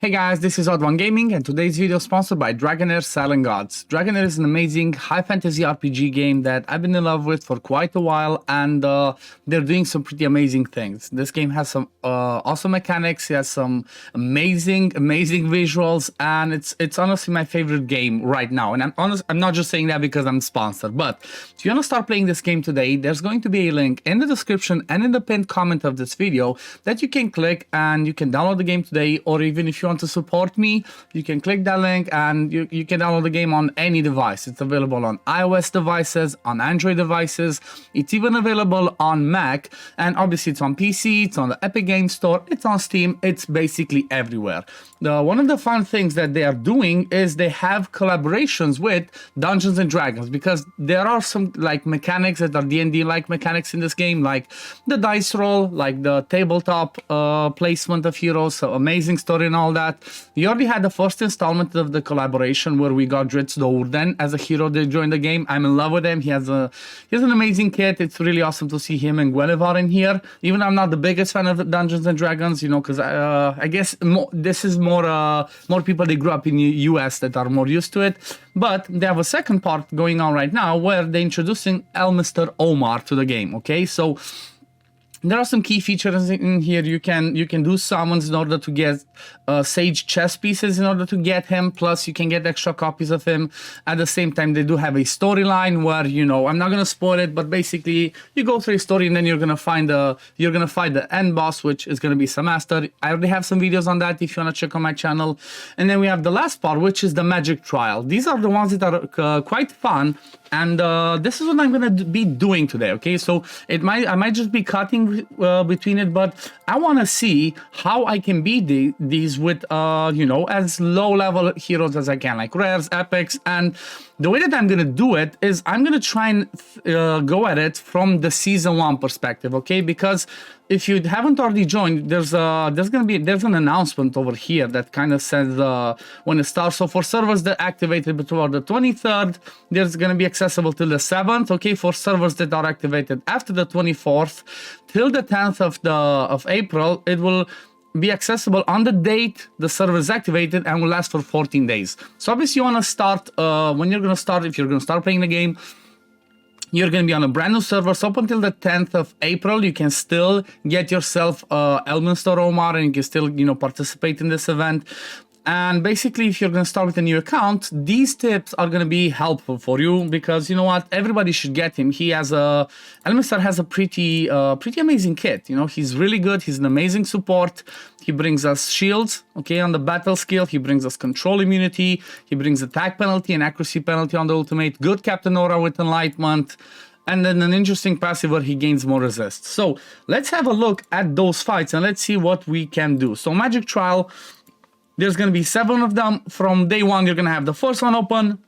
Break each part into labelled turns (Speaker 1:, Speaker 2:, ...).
Speaker 1: Hey guys, this is OddOneGaming and today's video is sponsored by Dragonheir Silent Gods. Dragonheir is an amazing high fantasy RPG game that I've been in love with for quite a while, and they're doing some pretty amazing things. This game has some awesome mechanics, it has some amazing visuals, and it's honestly my favorite game right now. And I'm not just saying that because I'm sponsored, but if you want to start playing this game today, there's going to be a link in the description and in the pinned comment of this video that you can click and you can download the game today, or even if you want to support me, you can click that link and you can download the game on any device. It's available on iOS devices, on Android devices, it's even available on Mac, and obviously it's on PC, it's on the Epic Games Store, it's on Steam, it's basically everywhere. One of the fun things that they are doing is they have collaborations with Dungeons and Dragons, because there are some like mechanics that are D&D like mechanics in this game, like the dice roll, like the tabletop placement of heroes, so amazing story and all that. We already had the first installment of the collaboration where we got Dritz the Urden as a hero that joined the game. I'm in love with him. He has an amazing kit. It's really awesome to see him and Guinevere in here. Even though I'm not the biggest fan of Dungeons and Dragons, you know, because I guess this is more people that grew up in the US that are more used to it. But they have a second part going on right now where they're introducing Elminster Omar to the game. Okay, so there are some key features in here. You can do summons in order to get sage chess pieces in order to get him. Plus, you can get extra copies of him. At the same time, they do have a storyline where, you know, I'm not gonna spoil it, but basically you go through a story and then you're gonna find the end boss, which is gonna be Samaster. I already have some videos on that if you wanna check on my channel. And then we have the last part, which is the magic trial. These are the ones that are quite fun. And this is what I'm gonna be doing today. Okay, so I might just be cutting between it, but I want to see how I can beat these with you know, as low level heroes as I can, like rares, epics. And the way that I'm gonna do it is I'm gonna try and go at it from the season 1 perspective. Okay, because if you haven't already joined, there's an announcement over here that kind of says when it starts. So for servers that activated before the 23rd, there's gonna be accessible till the 7th. Okay, for servers that are activated after the 24th till the 10th of April, it will be accessible on the date the server is activated and will last for 14 days. So obviously you want to start when you're gonna start, if you're gonna start playing the game, you're going to be on a brand new server. So up until the 10th of April, you can still get yourself Elminster Omar and you can still, you know, participate in this event. And basically, if you're going to start with a new account, these tips are going to be helpful for you, because you know what, everybody should get him. Elminster has a pretty amazing kit. You know, he's really good. He's an amazing support. He brings us shields, okay, on the battle skill. He brings us control immunity. He brings attack penalty and accuracy penalty on the ultimate. Good Captain Aura with enlightenment. And then an interesting passive where he gains more resist. So let's have a look at those fights and let's see what we can do. So Magic Trial. There's going to be 7 of them. From day 1, you're going to have the first one open,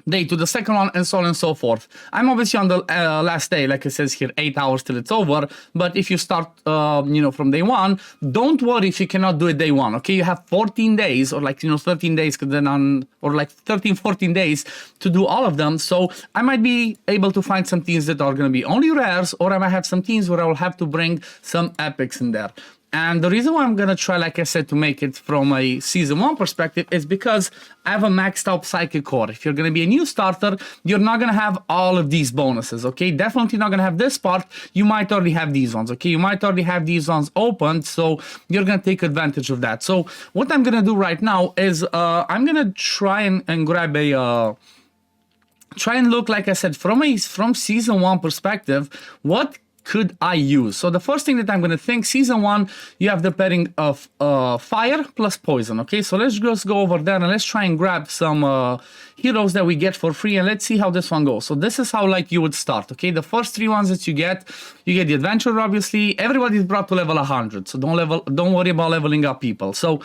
Speaker 1: day 2 the second one, and so on and so forth. I'm obviously on the last day, like it says here, 8 hours till it's over. But if you start, you know, from day 1, don't worry if you cannot do it day 1. Okay, you have 14 days, or like, you know, 13 days, or like 13, 14 days to do all of them. So I might be able to find some teams that are going to be only rares, or I might have some teams where I will have to bring some epics in there. And the reason why I'm going to try, like I said, to make it from a Season 1 perspective is because I have a maxed out Psychic Core. If you're going to be a new starter, you're not going to have all of these bonuses, okay? Definitely not going to have this part. You might already have these ones, okay? You might already have these ones opened, so you're going to take advantage of that. So what I'm going to do right now is I'm going to try and grab a... try and look, like I said, from Season 1 perspective, what could I use? So the first thing that I'm going to think, Season 1, you have the pairing of fire plus poison, okay? So let's just go over there and let's try and grab some heroes that we get for free, and let's see how this one goes. So this is how, like, you would start, okay? The first 3 ones that you get the adventurer, obviously. Everybody's brought to level 100, so don't worry about leveling up people. So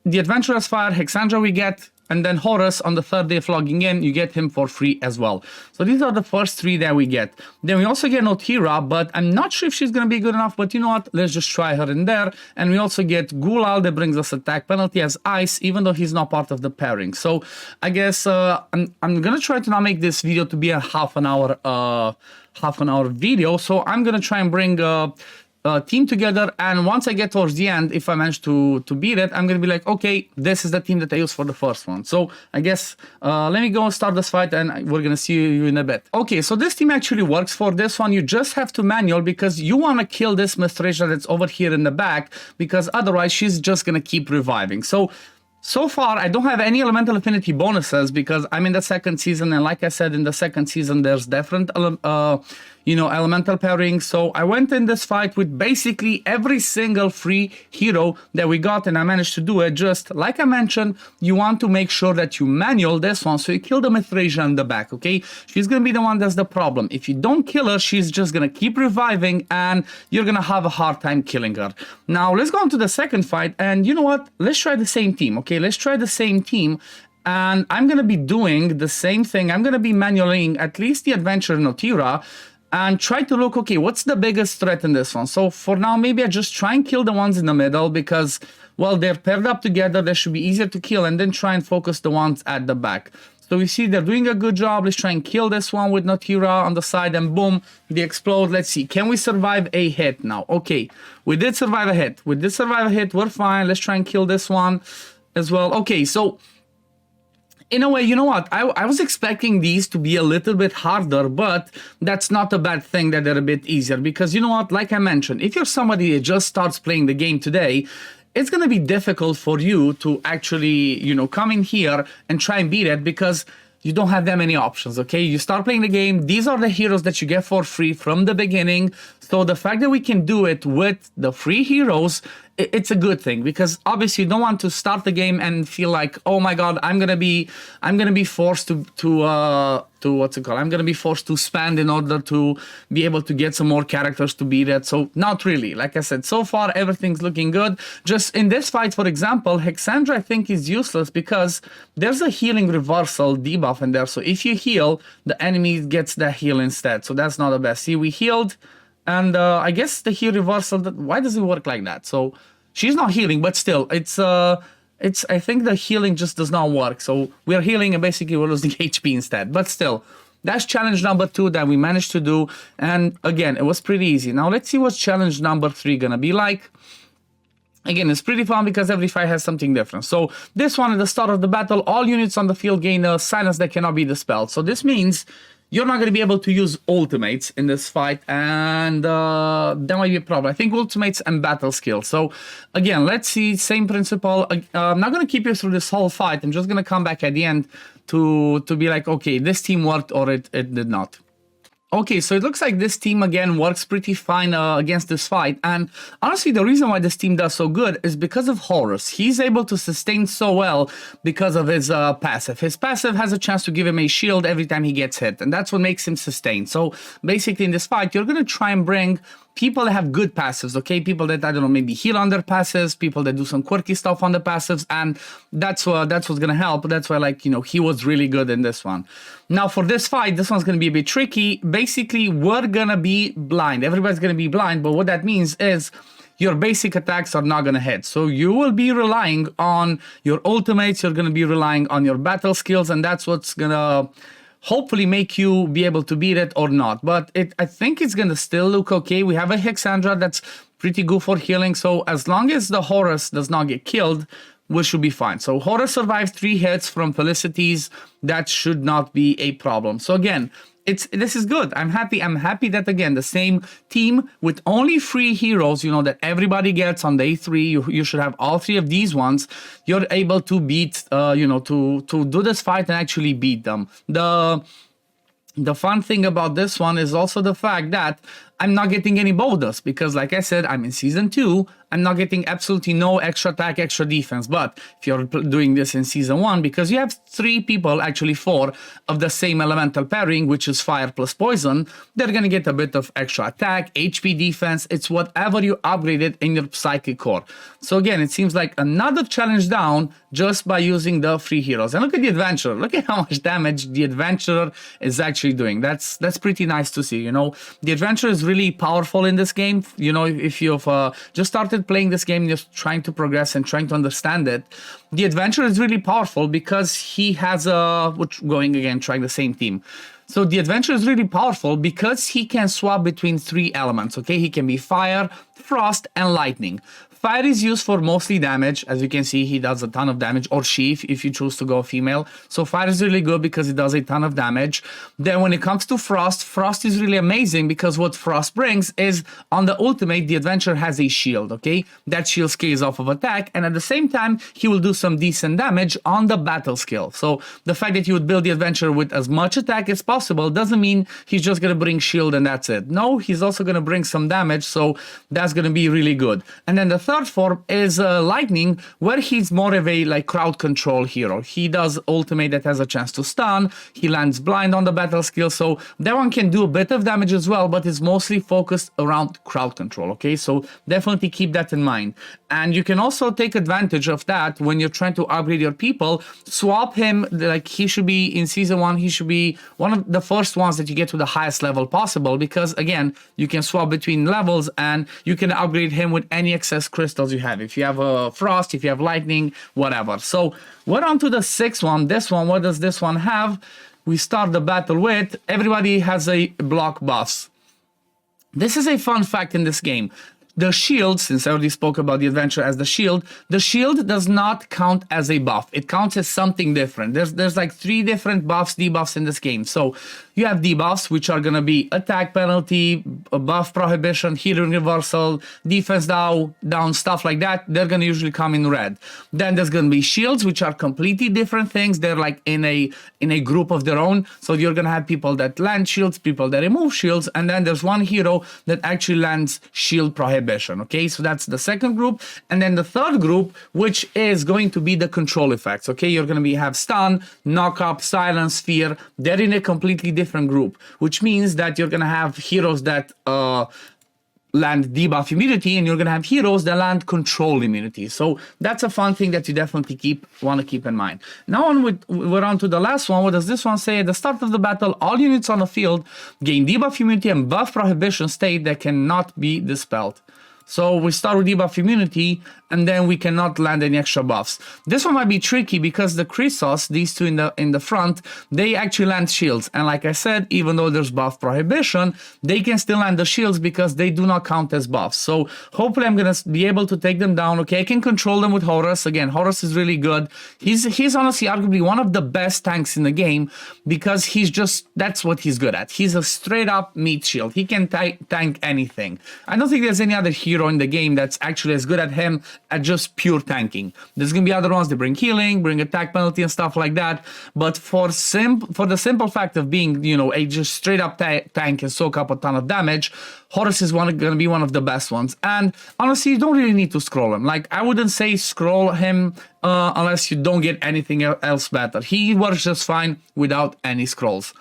Speaker 1: the adventurer's fire, Hexandra we get, and then Horus on the 3rd day of logging in, you get him for free as well. So these are the first 3 that we get. Then we also get Notira, but I'm not sure if she's going to be good enough, but you know what, let's just try her in there. And we also get Gulal that brings us attack penalty as ice, even though he's not part of the pairing. So I guess I'm going to try to not make this video to be a half an hour video. So I'm going to try and bring team together, and once I get towards the end, if I manage to beat it, I'm gonna be like, okay, this is the team that I used for the first one. So I guess let me go and start this fight, and we're gonna see you in a bit. Okay, so this team actually works for this one. You just have to manual because you want to kill this Mistration that's over here in the back, because otherwise she's just gonna keep reviving. So far, I don't have any elemental affinity bonuses because I'm in the second season, and like I said, in the second season, there's different, elemental pairings. So I went in this fight with basically every single free hero that we got, and I managed to do it. Just like I mentioned, you want to make sure that you manual this one, so you kill the Mithrasia in the back, okay? She's gonna be the one that's the problem. If you don't kill her, she's just gonna keep reviving, and you're gonna have a hard time killing her. Now, let's go on to the second fight, and you know what? Let's try the same team, okay? Let's try the same team, and I'm gonna be doing the same thing. I'm gonna be manualing at least the Adventurer Notira, and try to look, okay, what's the biggest threat in this one? So for now, maybe I just try and kill the ones in the middle because, well, they're paired up together. They should be easier to kill, and then try and focus the ones at the back. So we see they're doing a good job. Let's try and kill this one with Notira on the side, and boom, they explode. Let's see, can we survive a hit now? Okay, we did survive a hit. We're fine. Let's try and kill this one as well. Okay, so in a way, you know what? I was expecting these to be a little bit harder, but that's not a bad thing that they're a bit easier, because you know what? Like I mentioned, if you're somebody that just starts playing the game today, it's going to be difficult for you to actually, come in here and try and beat it, because you don't have that many options, okay? You start playing the game, these are the heroes that you get for free from the beginning. So the fact that we can do it with the free heroes, it's a good thing, because obviously you don't want to start the game and feel like, oh my god, I'm gonna be forced to what's it called? I'm gonna be forced to spend in order to be able to get some more characters to beat it. So not really. Like I said, so far everything's looking good. Just in this fight, for example, Hexandra I think is useless because there's a healing reversal debuff in there. So if you heal, the enemy gets the heal instead. So that's not the best. See, we healed. And I guess the heal reversal, why does it work like that? So she's not healing, but still, I think the healing just does not work. So we're healing and basically we're losing HP instead. But still, that's challenge number 2 that we managed to do. And again, it was pretty easy. Now let's see what's challenge number 3 gonna be like. Again, it's pretty fun because every fight has something different. So this one, at the start of the battle, all units on the field gain a silence that cannot be dispelled. So this means you're not going to be able to use ultimates in this fight, and that might be a problem. I think ultimates and battle skills. So again, let's see, same principle. I'm not going to keep you through this whole fight. I'm just going to come back at the end to be like, okay, this team worked or it did not. Okay, so it looks like this team again works pretty fine against this fight, and honestly the reason why this team does so good is because of Horus. He's able to sustain so well because of his passive. His passive has a chance to give him a shield every time he gets hit, and that's what makes him sustain. So basically in this fight, you're going to try and bring people that have good passives, okay? People that, I don't know, maybe heal on their passives, people that do some quirky stuff on the passives, and that's what's gonna help. That's why, like, he was really good in this one. Now, for this fight, this one's gonna be a bit tricky. Basically, we're gonna be blind. Everybody's gonna be blind, but what that means is your basic attacks are not gonna hit. So you will be relying on your ultimates, you're gonna be relying on your battle skills, and that's what's gonna hopefully make you be able to beat it or not. But I think it's gonna still look okay. We have a Hexandra that's pretty good for healing, so as long as the Horus does not get killed, we should be fine. So Horus survived 3 hits from Felicities. That should not be a problem. So again, this is good. I'm happy that again the same team with only 3 heroes, that everybody gets on day 3. You should have all 3 of these ones. You're able to beat, to do this fight and actually beat them. The fun thing about this one is also the fact that I'm not getting any bonus because, like I said, I'm in season 2. I'm not getting absolutely no extra attack, extra defense. But if you're doing this in season 1, because you have 3 people, actually 4, of the same elemental pairing, which is fire plus poison, they're going to get a bit of extra attack, HP, defense. It's whatever you upgraded in your psychic core. So again, it seems like another challenge down just by using the free heroes. And look at the Adventurer. Look at how much damage the Adventurer is actually doing. That's pretty nice to see, The Adventurer is really powerful in this game. If you've just started playing this game, just trying to progress and trying to understand it, the Adventurer is really powerful because he has trying the same team. So the adventure is really powerful because he can swap between 3 elements, okay? He can be fire, frost, and lightning. Fire is used for mostly damage. As you can see, he does a ton of damage, or she if you choose to go female. So fire is really good because it does a ton of damage. Then when it comes to frost, frost is really amazing because what frost brings is on the ultimate, the adventure has a shield, okay? That shield scales off of attack, and at the same time, he will do some decent damage on the battle skill. So the fact that you would build the adventure with as much attack as possible doesn't mean he's just gonna bring shield and that's it. No, he's also gonna bring some damage, so that's gonna be really good. And then the third form is lightning, where he's more of a like crowd control hero. He does ultimate that has a chance to stun. He lands blind on the battle skill, so that one can do a bit of damage as well, but it's mostly focused around crowd control, okay? So definitely keep that in mind. And you can also take advantage of that when you're trying to upgrade your people. Swap him, like he should be in season 1, he should be one of the first ones that you get to the highest level possible, because again, you can swap between levels and you can upgrade him with any excess crystals you have. If you have a frost, if you have lightning, whatever. So we're on to the 6th one. This one, what does this one have? We start the battle with, everybody has a block buffs. This is a fun fact in this game. The shield, since I already spoke about the adventure as the shield does not count as a buff. It counts as something different. There's like 3 different buffs, debuffs in this game. So you have debuffs, which are going to be attack penalty, buff prohibition, healing reversal, defense down, stuff like that. They're going to usually come in red. Then there's going to be shields, which are completely different things. They're like in a group of their own. So you're going to have people that land shields, people that remove shields, and then there's one hero that actually lands shield prohibition. Okay, so that's the second group. And then the third group, which is going to be the control effects. Okay, you're going to have stun, knock up, silence, fear. They're in a completely different group, which means that you're going to have heroes that land debuff immunity, and you're going to have heroes that land control immunity. So that's a fun thing that you definitely want to keep in mind. Now we're on to the last one. What does this one say? At the start of the battle, all units on the field gain debuff immunity and buff prohibition state that cannot be dispelled. So we start with debuff immunity, and then we cannot land any extra buffs. This one might be tricky because the Chrysos, these two in the front, they actually land shields. And like I said, even though there's buff prohibition, they can still land the shields because they do not count as buffs. So hopefully I'm gonna be able to take them down. Okay, I can control them with Horus. Again, Horus is really good. He's honestly arguably one of the best tanks in the game because that's what he's good at. He's a straight up meat shield. He can tank anything. I don't think there's any other hero in the game that's actually as good at him at just pure tanking. There's gonna be other ones that bring healing, bring attack penalty and stuff like that, but for the simple fact of being, you know, a just straight up tank and soak up a ton of damage, Horus is gonna be one of the best ones. And honestly, you don't really need to scroll him. Like, I wouldn't say scroll him unless you don't get anything else better. He works just fine without any scrolls.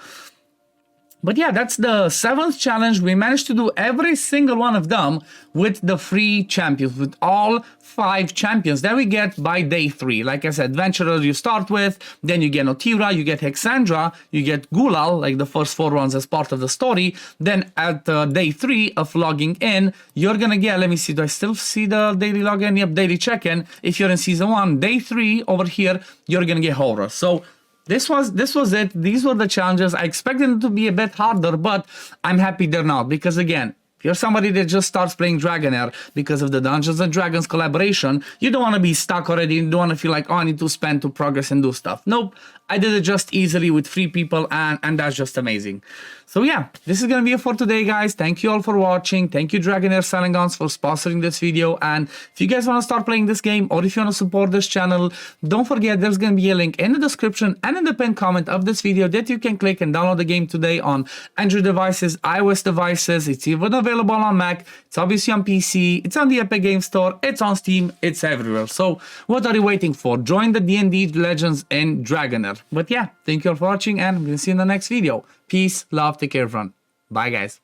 Speaker 1: But yeah, that's the 7th challenge. We managed to do every single one of them with the free champions, with all 5 champions that we get by day 3. Like I said, Adventurer you start with, then you get Notira, you get Hexandra, you get Gulal, like the first 4 ones as part of the story. Then at day 3 of logging in, you're gonna get, let me see, do I still see the daily login? Yep, daily check-in. If you're in season 1, day 3 over here, you're gonna get Horus. So this was it. These were the challenges. I expected them to be a bit harder, but I'm happy they're not, because again, if you're somebody that just starts playing Dragonheir because of the Dungeons & Dragons collaboration, you don't want to be stuck already. You don't want to feel like, oh, I need to spend to progress and do stuff. Nope. I did it just easily with 3 people, and that's just amazing. So yeah, this is going to be it for today, guys. Thank you all for watching. Thank you, Dragonheir Selling Guns, for sponsoring this video. And if you guys want to start playing this game, or if you want to support this channel, don't forget there's going to be a link in the description and in the pinned comment of this video that you can click and download the game today on Android devices, iOS devices. It's even available on Mac. It's obviously on PC. It's on the Epic Games Store. It's on Steam. It's everywhere. So what are you waiting for? Join the D&D Legends in Dragonheir. But yeah, thank you all for watching, and I'm going to see you in the next video. Peace, love, take care, everyone. Bye, guys.